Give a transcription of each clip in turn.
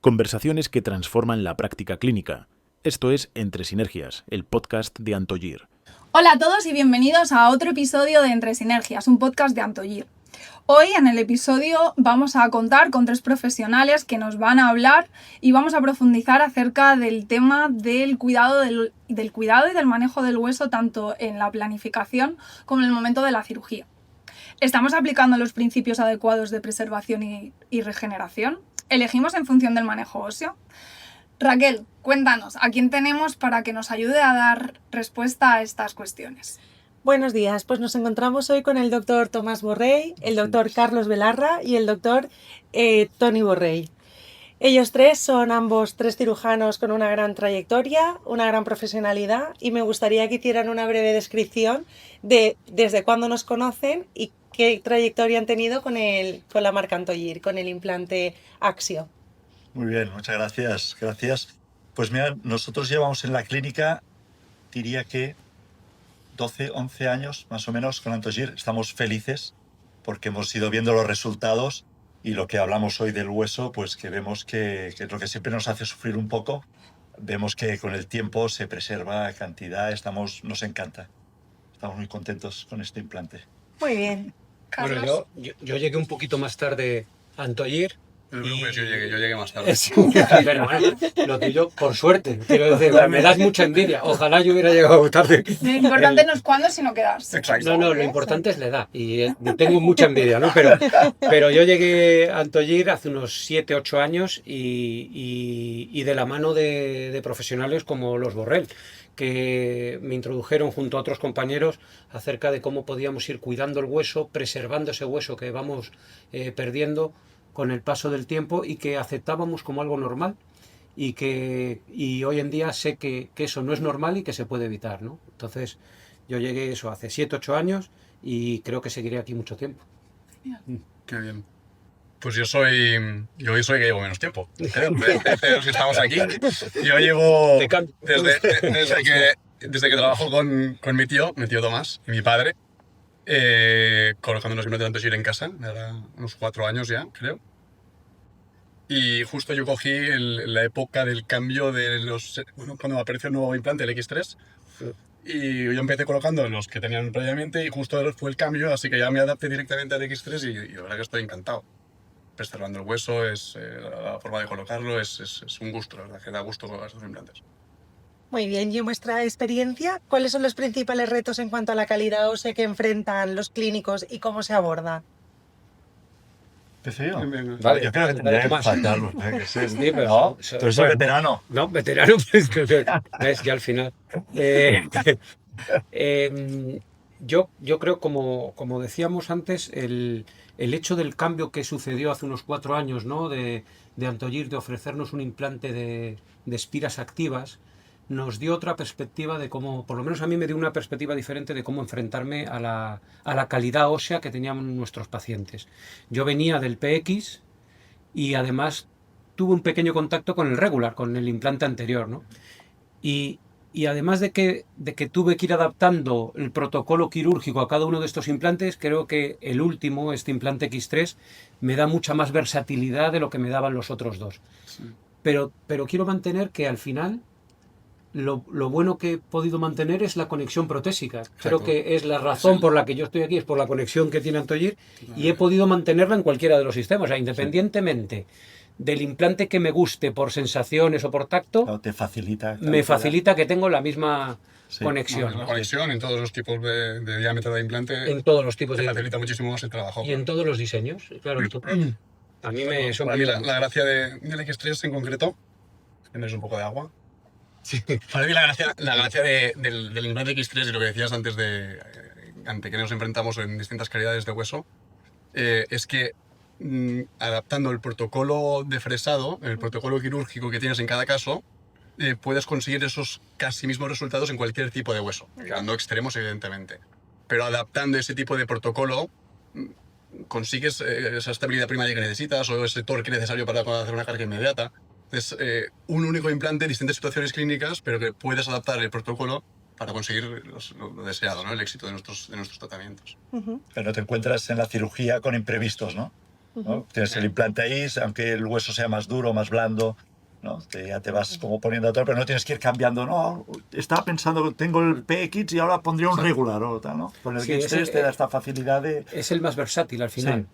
Conversaciones que transforman la práctica clínica. Esto es Entre Sinergias, el podcast de Antogir. Hola a todos y bienvenidos a otro episodio de Entre Sinergias, un podcast de Antogir. Hoy en el episodio vamos a contar con tres profesionales que nos van a hablar y vamos a profundizar acerca del tema del cuidado y del manejo del hueso tanto en la planificación como en el momento de la cirugía. ¿Estamos aplicando los principios adecuados de preservación y regeneración? ¿Elegimos en función del manejo óseo? Raquel, cuéntanos, ¿a quién tenemos para que nos ayude a dar respuesta a estas cuestiones? Buenos días, pues nos encontramos hoy con el doctor Tomás Borrell, el doctor Carlos Velarra y el doctor Toni Borrell. Ellos tres son ambos tres cirujanos con una gran trayectoria, una gran profesionalidad y me gustaría que hicieran una breve descripción de desde cuándo nos conocen y qué trayectoria han tenido con la marca Antogir, con el implante Axio. Muy bien, muchas gracias. Gracias. Pues mira, nosotros llevamos en la clínica, diría que 12, 11 años más o menos con Antogir. Estamos felices porque hemos ido viendo los resultados y lo que hablamos hoy del hueso, pues que vemos que es lo que siempre nos hace sufrir un poco. Vemos que con el tiempo se preserva cantidad, nos encanta. Estamos muy contentos con este implante. Muy bien. Bueno, yo llegué un poquito más tarde a Antogir. No te preocupes, yo llegué más tarde. Pero bueno, lo tuyo, por suerte, quiero decir, me das mucha envidia. Ojalá yo hubiera llegado tarde. Lo importante no es cuándo, sino quedarse. Exacto. No, lo importante es la edad y tengo mucha envidia, ¿no? Pero yo llegué a Antogir hace unos 7, 8 años y de la mano de profesionales como los Borrell, que me introdujeron junto a otros compañeros acerca de cómo podíamos ir cuidando el hueso, preservando ese hueso que vamos perdiendo con el paso del tiempo y que aceptábamos como algo normal y hoy en día sé que eso no es normal y que se puede evitar, ¿no? Entonces yo llegué eso hace 7, 8 años y creo que seguiré aquí mucho tiempo. Qué bien. Pues yo soy que llevo menos tiempo. Creo, de los que estamos aquí. Yo llevo desde que trabajo con mi tío Tomás y mi padre, colocando unos implantes de Antogir en casa, era unos 4 años ya, creo. Y justo yo cogí la época del cambio cuando apareció el nuevo implante, el X3, y yo empecé colocando los que tenían previamente y justo fue el cambio, así que ya me adapté directamente al X3 y la verdad que estoy encantado. Preservando el hueso, la forma de colocarlo, es un gusto, la verdad, que da gusto colocar estos implantes. Muy bien, y en vuestra experiencia, ¿cuáles son los principales retos en cuanto a la calidad ósea que enfrentan los clínicos y cómo se aborda? ¿Empecé yo? Vale, yo creo que tendría que Tomás. faltarlo. Sí, pero No, tú eres el veterano. No, veterano, pues, es ya al final. Yo creo, como decíamos antes, el hecho del cambio que sucedió hace unos 4 años, ¿no? de Antogir, de ofrecernos un implante de espiras activas, nos dio otra perspectiva de cómo, por lo menos a mí me dio una perspectiva diferente de cómo enfrentarme a la calidad ósea que tenían nuestros pacientes. Yo venía del PX y además tuve un pequeño contacto con el regular, con el implante anterior, ¿no? Y además de que tuve que ir adaptando el protocolo quirúrgico a cada uno de estos implantes, creo que el último, este implante X3, me da mucha más versatilidad de lo que me daban los otros dos. Sí. Pero quiero mantener que al final lo bueno que he podido mantener es la conexión protésica. Exacto. Creo que es la razón por la que yo estoy aquí, es por la conexión que tiene Antogir, y he podido mantenerla en cualquiera de los sistemas, o sea, independientemente del implante que me guste por sensaciones o por tacto, no, me facilita que tengo la misma conexión. La conexión en todos los tipos de diámetro de implante. En todos los tipos te facilita muchísimo más el trabajo. Y en todos los diseños, claro. A mí me para mí la gracia del X3 en concreto, tienes un poco de agua. Sí. Para mí la gracia del implante X3 y lo que decías antes ante que nos enfrentamos en distintas calidades de hueso, es que adaptando el protocolo de fresado, el protocolo quirúrgico que tienes en cada caso, puedes conseguir esos casi mismos resultados en cualquier tipo de hueso, quedando extremos evidentemente. Pero adaptando ese tipo de protocolo consigues esa estabilidad primaria que necesitas o ese torque necesario para hacer una carga inmediata. Es un único implante, distintas situaciones clínicas, pero que puedes adaptar el protocolo para conseguir lo deseado, ¿no? El éxito de nuestros tratamientos. Pero te encuentras en la cirugía con imprevistos, ¿no? ¿no? Tienes el implante ahí, aunque el hueso sea más duro, más blando, ¿no? Ya te vas como poniendo a todo, pero no tienes que ir cambiando. No, estaba pensando, tengo el PX y ahora pondría un regular o tal, ¿no? Con el Sí, X3 te da esta facilidad de... Es el más versátil al final.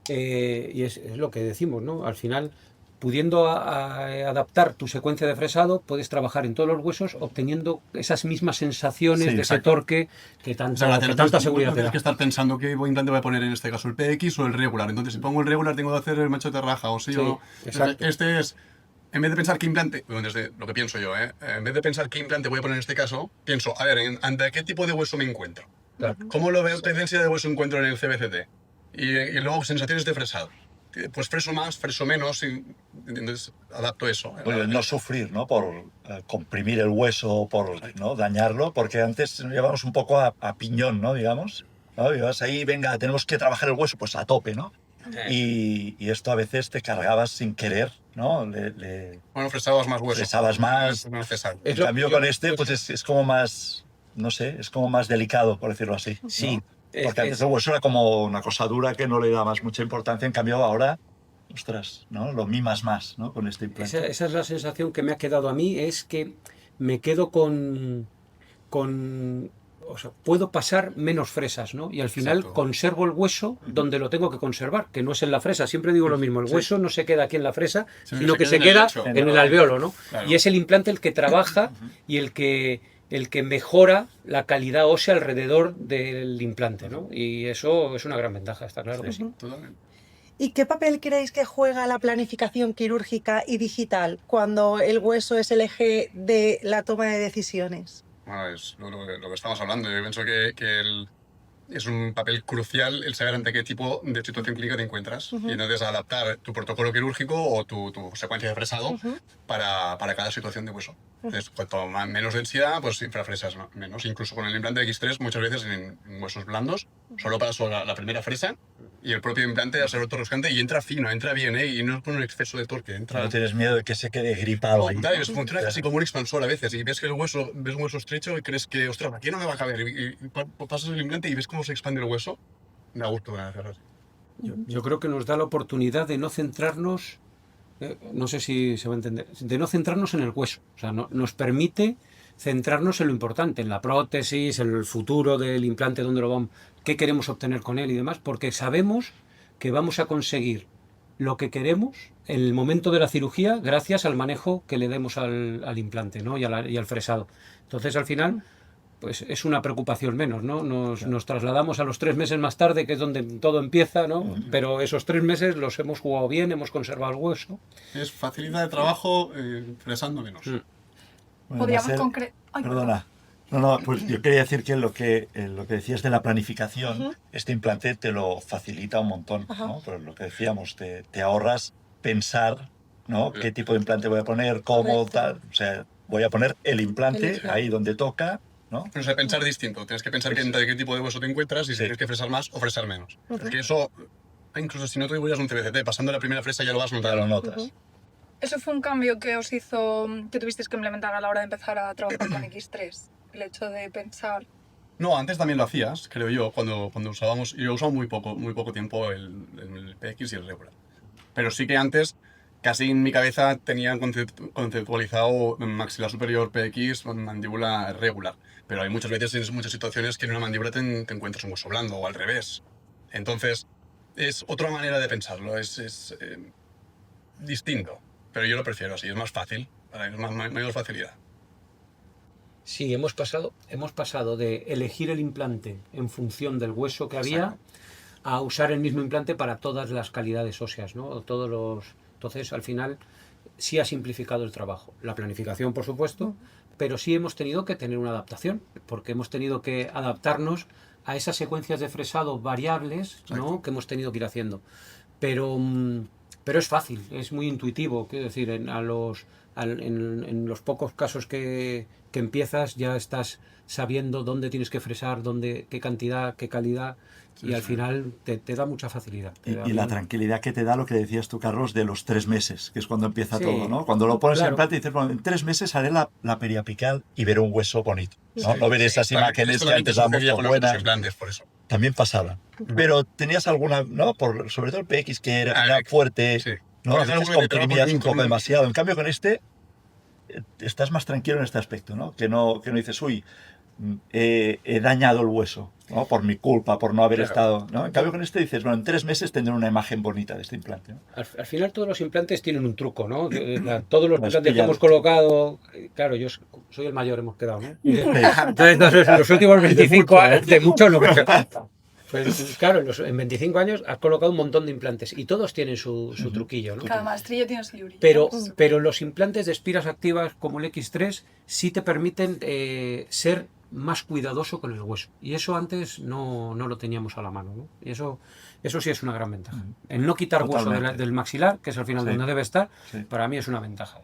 Y es lo que decimos, ¿no? Al final, pudiendo adaptar tu secuencia de fresado, puedes trabajar en todos los huesos obteniendo esas mismas sensaciones Sí, de ese exacto. torque que, O sea, tanta seguridad te tienes da. que estar pensando qué implante voy a poner en este caso, el PX o el regular. Entonces, si pongo el regular, tengo que hacer el macho de raja o sí Sí, o no. exacto. Este es, en vez de pensar qué implante, bueno, desde lo que pienso yo, en vez de pensar qué implante voy a poner en este caso, pienso, a ver, ¿ante qué tipo de hueso me encuentro? Claro. ¿Cómo lo veo, qué densidad de hueso encuentro en el CBCT? Y luego sensaciones de fresado. Pues freso más, freso menos, y entonces adapto eso. Bueno, el no sufrir, ¿no? Por comprimir el hueso, por ¿no? dañarlo, porque antes llevamos un poco a piñón, ¿no? Digamos, ¿no? Y vas ahí, venga, tenemos que trabajar el hueso, pues a tope, ¿no? Y esto a veces te cargabas sin querer, ¿no? Bueno, fresabas más hueso. Fresabas más. Es necesario. Es En lo- cambio, yo- con este, pues es como más, no sé, es como más delicado, por decirlo así. ¿no? Sí, Porque antes el hueso era como una cosa dura que no le dabas mucha importancia, en cambio ahora, ostras, ¿no? Lo mimas más, ¿no? Con este implante. esa es la sensación que me ha quedado a mí, es que me quedo o sea, puedo pasar menos fresas, ¿no? Y al final Exacto. conservo el hueso donde lo tengo que conservar, que no es en la fresa. Siempre digo lo mismo, el hueso no se queda aquí en la fresa, Sí, sino que queda se en el queda lecho. en el alveolo, ¿no? Claro. Y es el implante el que trabaja y el que mejora la calidad ósea alrededor del implante, ¿no? Y eso es una gran ventaja, está claro que sí. Totalmente. ¿Y qué papel creéis que juega la planificación quirúrgica y digital cuando el hueso es el eje de la toma de decisiones? Bueno, es lo que estamos hablando. Yo pienso que es un papel crucial el saber ante qué tipo de situación clínica te encuentras y entonces adaptar tu protocolo quirúrgico o tu secuencia de fresado para cada situación de hueso. Entonces, cuanto menos densidad, pues infrafresas menos. Incluso con el implante de X3, muchas veces en huesos blandos, solo paso la primera fresa y el propio implante al ser autorroscante y entra fino, entra bien, y no es con un exceso de torque. Entra, No tienes miedo de que se quede gripado ahí. Claro, funciona casi como un expansor a veces. Y ves que ves un hueso estrecho y crees que, ostras, aquí no me va a caber. Y pasas el implante y ves cómo se expande el hueso. Me da gusto hacerlo así. Yo creo que nos da la oportunidad de no centrarnos, no sé si se va a entender, de no centrarnos en el hueso. O sea, nos permite centrarnos en lo importante, en la prótesis, en el futuro del implante, dónde lo vamos, qué queremos obtener con él y demás, porque sabemos que vamos a conseguir lo que queremos en el momento de la cirugía gracias al manejo que le demos al implante, ¿no? y al fresado. Entonces, al final, pues es una preocupación menos, ¿no? Nos trasladamos a los 3 meses más tarde, que es donde todo empieza, ¿no? Pero esos 3 meses los hemos jugado bien, hemos conservado el hueso. Es facilidad de trabajo fresando menos. Bueno, Podríamos Marcel, concretar. Perdona. No, pues yo quería decir que lo que decías de la planificación, este implante te lo facilita un montón, ¿no? Pero lo que decíamos, te ahorras pensar, ¿no? ¿Qué tipo de implante voy a poner? ¿Cómo? Tal. O sea, voy a poner el implante ahí donde toca, ¿no? Pero, o sea, pensar distinto. Tienes que pensar entre qué tipo de hueso te encuentras y si tienes que fresar más o fresar menos. Es que eso, incluso si no te divulgas un CBCT, pasando la primera fresa ya lo vas Ya notando. lo notas. ¿Eso fue un cambio que os hizo, que tuvisteis que implementar a la hora de empezar a trabajar con X3? El hecho de pensar... No, antes también lo hacías, creo yo, cuando usábamos. Yo he usado muy poco tiempo el PX y el regular. Pero sí que antes, casi en mi cabeza, tenía conceptualizado maxilar superior PX, mandíbula regular. Pero hay muchas veces, en muchas situaciones, que en una mandíbula te encuentras un hueso blando o al revés. Entonces, es otra manera de pensarlo, es distinto. Pero yo lo prefiero así, es más fácil, es mayor facilidad. Sí, hemos pasado de elegir el implante en función del hueso que había a usar el mismo implante para todas las calidades óseas, ¿no? Entonces, al final, sí ha simplificado el trabajo. La planificación, por supuesto, pero sí hemos tenido que tener una adaptación, porque hemos tenido que adaptarnos a esas secuencias de fresado variables, ¿no? Que hemos tenido que ir haciendo. Pero es fácil, es muy intuitivo, quiero decir, en los pocos casos que empiezas ya estás sabiendo dónde tienes que fresar, qué cantidad, qué calidad. y al final te da mucha facilidad. Y la tranquilidad que te da lo que decías tú, Carlos, de los 3 meses, que es cuando empieza Sí, todo, ¿no? Cuando lo pones claro. en plata y dices, bueno, en 3 meses haré la periapical y veré un hueso bonito, ¿no? No veré esas imágenes que antes dábamos por con los buenas. implantes, por eso. También pasaba. Pero tenías alguna, ¿no? Sobre todo el PX, que era Ah, fuerte, sí. ¿no? Porque A veces algo que te traba comprimías por un poco un- demasiado. En cambio, con este estás más tranquilo en este aspecto, ¿no? Que no dices, uy, he dañado el hueso, ¿no? Por mi culpa, por no haber Claro. estado, ¿no? En cambio, con este dices, bueno, en 3 meses tendré una imagen bonita de este implante, ¿no? Al final todos los implantes tienen un truco, ¿no? Todos los Lo has implantes que pillado. hemos colocado, claro, yo soy el mayor, hemos quedado, ¿no? Entonces, en los últimos 25 años, de mucho no creo. Pues claro, en 25 años has colocado un montón de implantes y todos tienen su truquillo, ¿no? Cada maestrillo tiene su librillo. Pero los implantes de espiras activas como el X3 sí te permiten ser más cuidadoso con el hueso. Y eso antes no lo teníamos a la mano, ¿no? Y eso sí es una gran ventaja. El no quitar hueso Totalmente. del maxilar, que es al final Sí. donde debe estar, Sí. para mí es una ventaja.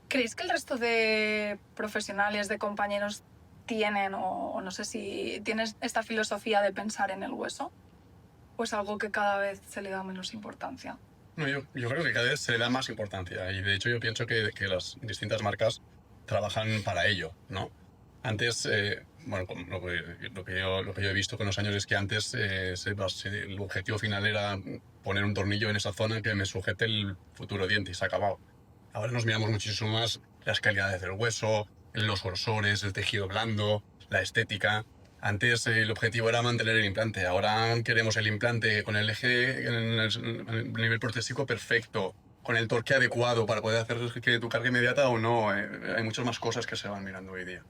¿Creéis que el resto de profesionales, de compañeros, tienen, o no sé si tienes esta filosofía de pensar en el hueso? ¿O es algo que cada vez se le da menos importancia? No, yo creo que cada vez se le da más importancia y de hecho yo pienso que las distintas marcas trabajan para ello, ¿no? Antes, bueno, lo que yo he visto con los años es que antes el objetivo final era poner un tornillo en esa zona que me sujete el futuro diente y se ha acabado. Ahora nos miramos muchísimo más las calidades del hueso, los grosores, el tejido blando, la estética. Antes el objetivo era mantener el implante, ahora queremos el implante con el eje en el nivel protésico perfecto, con el torque adecuado para poder hacer que tu carga inmediata o no. Hay muchas más cosas que se van mirando hoy día.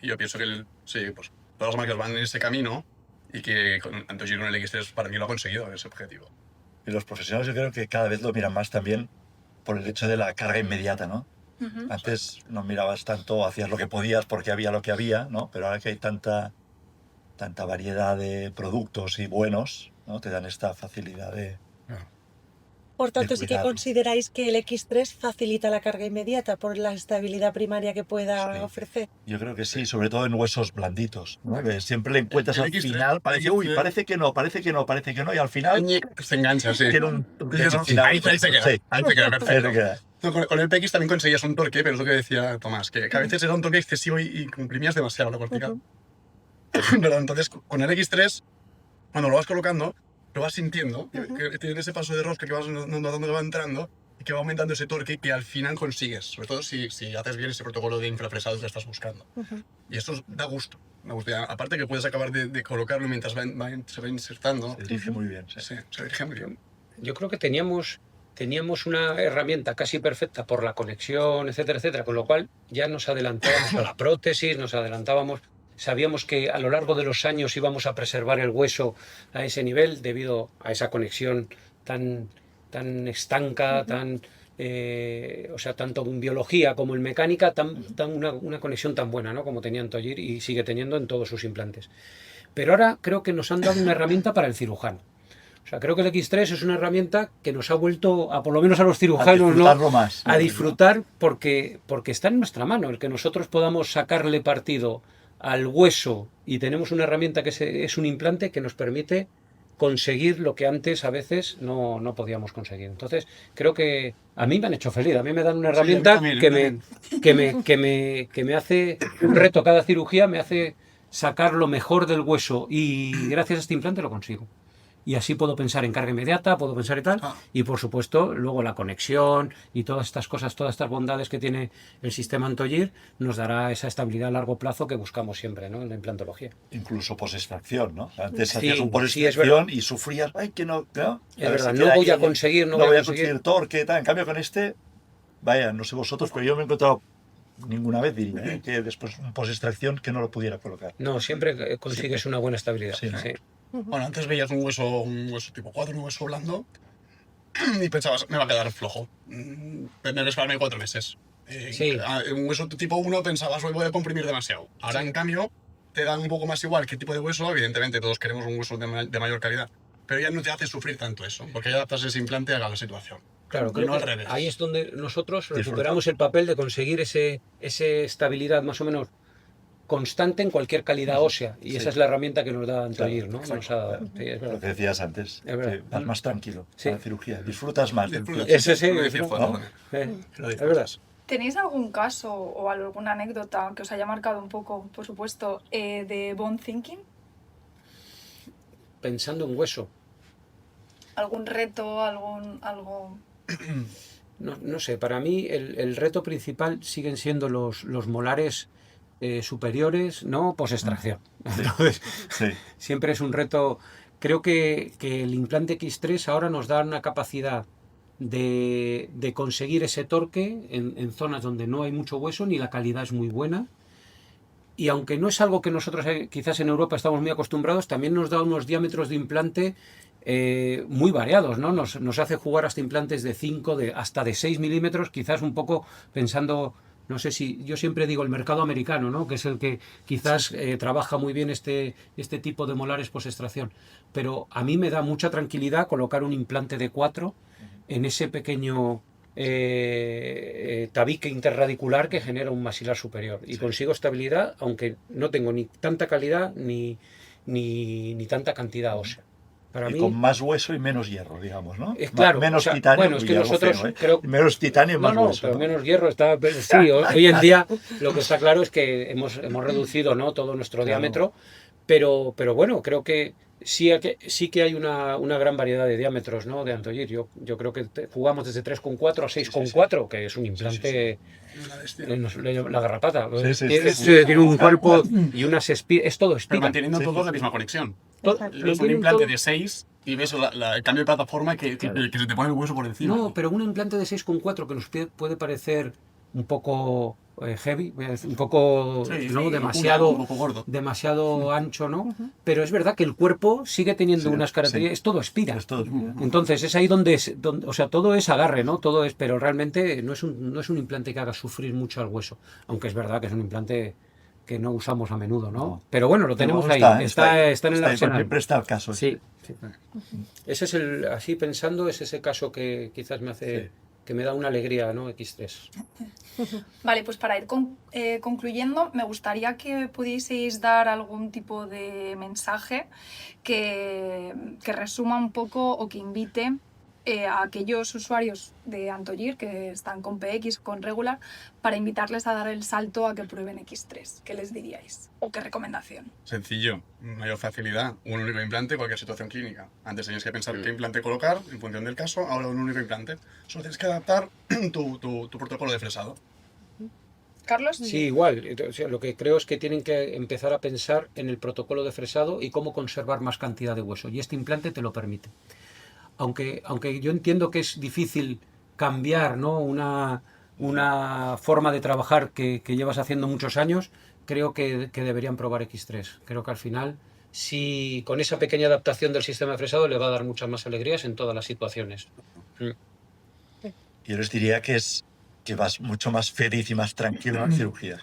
Y yo pienso que sí, pues todas las marcas van en ese camino y que Antogir con el X3 para mí lo ha conseguido ese objetivo. Y los profesionales yo creo que cada vez lo miran más también por el hecho de la carga inmediata, ¿no? Ujú. Antes no mirabas tanto, hacías lo que podías porque había lo que había, ¿no? Pero ahora que hay tanta variedad de productos y buenos, ¿no? Te dan esta facilidad de... Por tanto, sí que cuidarlo. consideráis que el X3 facilita la carga inmediata por la estabilidad primaria que pueda Sí. ofrecer. Yo creo que sí, sobre todo en huesos blanditos, ¿no? Que siempre le encuentras El al X3, final, parece, uy, parece que no, y al final Se engancha, sí. tiene un Eso, final. ahí se queda, Sí. ahí se queda, Ahí perfecto. se queda. No, con el PX también conseguías un torque, pero es lo que decía Tomás, que a veces era un torque excesivo y comprimías demasiado la cortical. Pero entonces, con el X3, cuando lo vas colocando, lo vas sintiendo, que tiene ese paso de rosca que vas notando que va entrando y que va aumentando ese torque que al final consigues, sobre todo si haces bien ese protocolo de infrafresado que estás buscando. Y eso da gusto. Y aparte que puedes acabar de colocarlo mientras se va insertando. Se dirige muy bien. Sí. Sí, se dirige muy bien. Yo creo que teníamos una herramienta casi perfecta por la conexión, etcétera, etcétera, con lo cual ya nos adelantábamos a la prótesis, sabíamos que a lo largo de los años íbamos a preservar el hueso a ese nivel debido a esa conexión tan estanca, o sea, tanto en biología como en mecánica, una conexión tan buena, ¿no? Como tenía Antogir y sigue teniendo en todos sus implantes. Pero ahora creo que nos han dado una herramienta para el cirujano. O sea, creo que el X3 es una herramienta que nos ha vuelto, por lo menos a los cirujanos, disfrutarlo más. a disfrutar porque está en nuestra mano. El que nosotros podamos sacarle partido al hueso y tenemos una herramienta que es un implante que nos permite conseguir lo que antes a veces no podíamos conseguir. Entonces, creo que a mí me han hecho feliz. A mí me dan una herramienta también, que me hace un reto cada cirugía, me hace sacar lo mejor del hueso y gracias a este implante lo consigo. Y así puedo pensar en carga inmediata, puedo pensar y tal, y por supuesto luego la conexión y todas estas cosas, todas estas bondades que tiene el sistema Antogir nos dará esa estabilidad a largo plazo que buscamos siempre, ¿no? En la implantología. Incluso posextracción, ¿no? Antes Sí, hacías un sí, es posextracción y sufrías, ay, que no, ¿no? Es A ver verdad, si no queda voy a aquí, conseguir, no voy a conseguir torque, tal. En cambio con este, vaya, no sé vosotros, pero yo me he encontrado ninguna vez, diría, que después un posextracción que no lo pudiera colocar. No, siempre consigues una buena estabilidad. Sí, ¿no? Sí. Bueno, antes veías un hueso tipo 4, un hueso blando, y pensabas, me va a quedar flojo. Tendré que esperarme 4 meses. Sí. Un hueso tipo 1 pensabas, hoy voy a comprimir demasiado. Ahora, en cambio, te dan un poco más igual qué tipo de hueso. Evidentemente, todos queremos un hueso de mayor calidad, pero ya no te hace sufrir tanto eso, porque ya adaptas ese implante a la situación. Claro, Y creo no al que revés. ahí es donde nosotros recuperamos el papel de conseguir esa estabilidad más o menos constante en cualquier calidad ósea. Y esa es la herramienta que nos da Antollir, ¿no? Exacto, Nos ha- claro. sí, es Lo verdad. que decías antes, Es verdad. que vas más tranquilo Sí. a la cirugía, disfrutas más del Disfrutas. proceso. Ese sí, Lo decía ¿no? Juan también. Es verdad. ¿Tenéis algún caso o alguna anécdota que os haya marcado un poco, por supuesto, de bone thinking? Pensando en hueso. ¿Algún reto, algo? No sé, para mí el reto principal siguen siendo los molares superiores, ¿no? Post-extracción. Entonces, Sí. siempre es un reto. Creo que el implante X3 ahora nos da una capacidad de conseguir ese torque en zonas donde no hay mucho hueso ni la calidad es muy buena. Y aunque no es algo que nosotros quizás en Europa estamos muy acostumbrados, también nos da unos diámetros de implante muy variados, ¿no? Nos hace jugar hasta implantes de 5, hasta de 6 milímetros, quizás un poco pensando, no sé si, yo siempre digo el mercado americano, ¿no? Que es el que quizás trabaja muy bien este tipo de molares post-extracción. Pero a mí me da mucha tranquilidad colocar un implante de 4 en ese pequeño tabique interradicular que genera un maxilar superior. Y consigo estabilidad, aunque no tengo ni tanta calidad ni tanta cantidad ósea. Para Y mí, con más hueso y menos hierro, digamos, ¿no? claro, Menos o sea, titanio, bueno, es que hierro nosotros feo, ¿eh? creo- Menos titanio y más hueso. pero ¿no? menos hierro está. Sí, hoy en día lo que está claro es que hemos reducido, ¿no? Todo nuestro Claro. diámetro, pero bueno, creo que sí que hay una gran variedad de diámetros, ¿no? De Antollir. Yo creo que jugamos desde 3,4 a 6,4, que es un implante. La garrapata. Sí, sí, Tiene, sí, sí. tiene un cuerpo y unas es todo Pero espira. manteniendo Sí, todo sí, la sí. misma conexión. Todo- Ves un mantienen implante todo- de 6 y ves el cambio de plataforma que se te pone el hueso por encima. No, pero un implante de 6,4 que nos puede parecer un poco heavy, un poco Sí, ¿no? sí, demasiado, un poco gordo. demasiado ancho, ¿no? Pero es verdad que el cuerpo sigue teniendo Sí, unas características, es todo espira. Es todo. Entonces es ahí donde, o sea, todo es agarre, ¿no? Todo es, pero realmente no es un implante que haga sufrir mucho al hueso, aunque es verdad que es un implante que no usamos a menudo, ¿no? No. Pero bueno, lo tenemos Pero ahí, está en el está ahí, arsenal. siempre está el caso. Sí, sí. Ese es así pensando, es ese caso que quizás me hace, Sí. que me da una alegría, ¿no? X3. Vale, pues para ir concluyendo, me gustaría que pudieseis dar algún tipo de mensaje que resuma un poco o que invite a aquellos usuarios de Antollir que están con PX, con Regular, para invitarles a dar el salto a que prueben X3. ¿Qué les diríais? ¿O qué recomendación? Sencillo, mayor facilidad, un único implante, cualquier situación clínica. Antes tenías que pensar qué implante colocar en función del caso, ahora un único implante. Solo tienes que adaptar tu protocolo de fresado. ¿Carlos? Sí, igual. O sea, lo que creo es que tienen que empezar a pensar en el protocolo de fresado y cómo conservar más cantidad de hueso. Y este implante te lo permite. Aunque yo entiendo que es difícil cambiar, ¿no? una forma de trabajar que llevas haciendo muchos años, creo que deberían probar X3. Creo que al final, si con esa pequeña adaptación del sistema de fresado, le va a dar muchas más alegrías en todas las situaciones. Yo les diría que vas mucho más feliz y más tranquilo en la cirugía.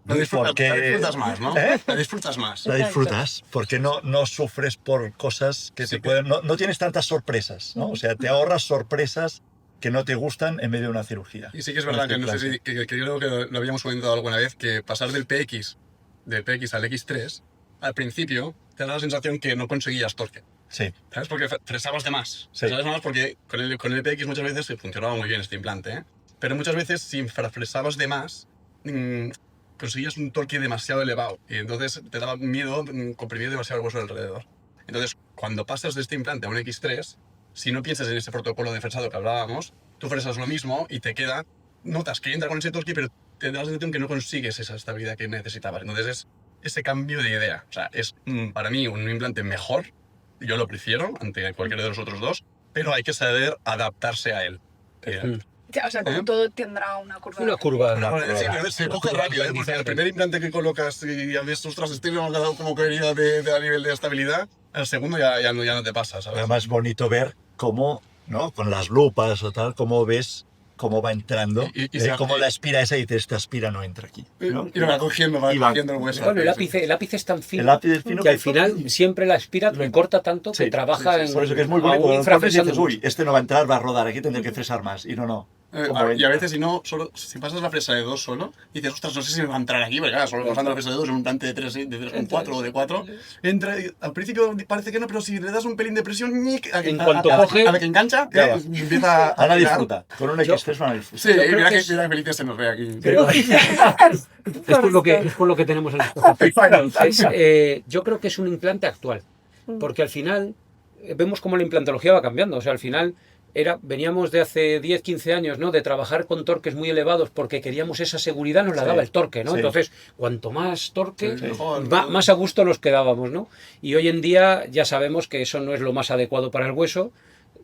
La Porque- disfrutas más, ¿no? ¿Eh? La disfrutas más. La disfrutas porque no sufres por cosas que te pueden... No tienes tantas sorpresas, ¿no? O sea, te ahorras sorpresas que no te gustan en medio de una cirugía. Y sí que es verdad que no sé si que yo creo que lo habíamos comentado alguna vez, que pasar del PX al X3, al principio te da la sensación que no conseguías torque. Sí, ¿Sabes? Porque fresabas de más. Sí. Fresabas de más porque con el PX muchas veces funcionaba muy bien este implante, ¿eh? Pero muchas veces si fresabas de más, conseguías un torque demasiado elevado y entonces te daba miedo comprimir demasiado el hueso alrededor. Entonces, cuando pasas de este implante a un X3, si no piensas en ese protocolo de fresado que hablábamos, tú fresas lo mismo y te queda, notas que entra con ese torque, pero te da la sensación que no consigues esa estabilidad que necesitabas. Entonces es ese cambio de idea. O sea, es para mí un implante mejor, yo lo prefiero ante cualquiera de los otros dos, pero hay que saber adaptarse a él. O sea, como todo tendrá una curva. Una curva. Sí, pero se coge rápido, ¿eh? Porque el primer implante que colocas y ya ves, ostras, este no me ha quedado como quería a nivel de estabilidad, el segundo ya no te pasa, ¿sabes? además es bonito ver cómo, ¿no? Con las lupas o tal, cómo ves cómo va entrando, Y cómo la espira esa y dices, esta espira no entra aquí. ¿no? Y lo va cogiendo, va Y va- cogiendo el hueso. Bueno, el lápiz es tan fino, El lápiz es fino que al que- final siempre la espira le corta tanto que Sí, trabaja en Por eso que es muy aún bonito. Cuando infrafresando dices, uy, este no va a entrar, va a rodar, aquí tendré que fresar más. Y no. Y a veces, si no, si pasas la fresa de 2 solo, dices, ostras, no sé si me va a entrar aquí, porque claro, solo pasando la fresa de 2 en un implante de 3,4 o de 4, entra, y al principio parece que no, pero si le das un pelín de presión, en cuanto coge, a la que engancha, empieza Ana disfruta. Con un X3 van a disfrutar. Sí, mira que felices se nos ve aquí. es por lo que tenemos en yo creo que es un implante actual, porque al final vemos cómo la implantología va cambiando. O sea, al final veníamos de hace 10, 15 años, ¿no? De trabajar con torques muy elevados porque queríamos esa seguridad, nos la daba el torque, ¿no? Sí. Entonces, cuanto más torque, Mejor. más a gusto nos quedábamos, ¿no? Y hoy en día ya sabemos que eso no es lo más adecuado para el hueso,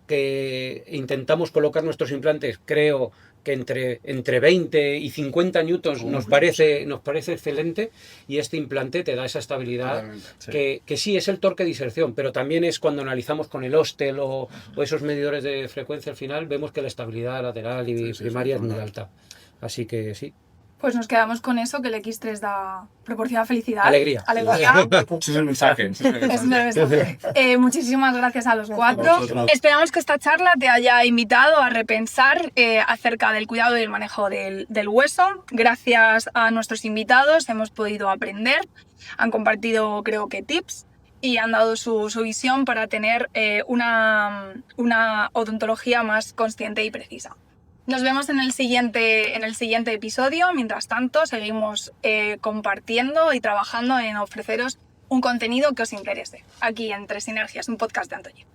que intentamos colocar nuestros implantes, creo que entre 20 y 50 newtons nos parece excelente, y este implante te da esa estabilidad. Totalmente, que sí es el torque de inserción, pero también es cuando analizamos con el Hostel o esos medidores de frecuencia, al final vemos que la estabilidad lateral y primaria es muy alta. Así que sí. Pues nos quedamos con eso, que el X3 proporciona felicidad. Alegría. Ese es el mensaje. Es el mensaje. Muchísimas gracias a los 4. Esperamos que esta charla te haya invitado a repensar acerca del cuidado y el manejo del hueso. Gracias a nuestros invitados hemos podido aprender, han compartido, creo que, tips y han dado su visión para tener una odontología más consciente y precisa. Nos vemos en el siguiente episodio. Mientras tanto, seguimos compartiendo y trabajando en ofreceros un contenido que os interese. Aquí en Entre Sinergias, un podcast de Antoñi.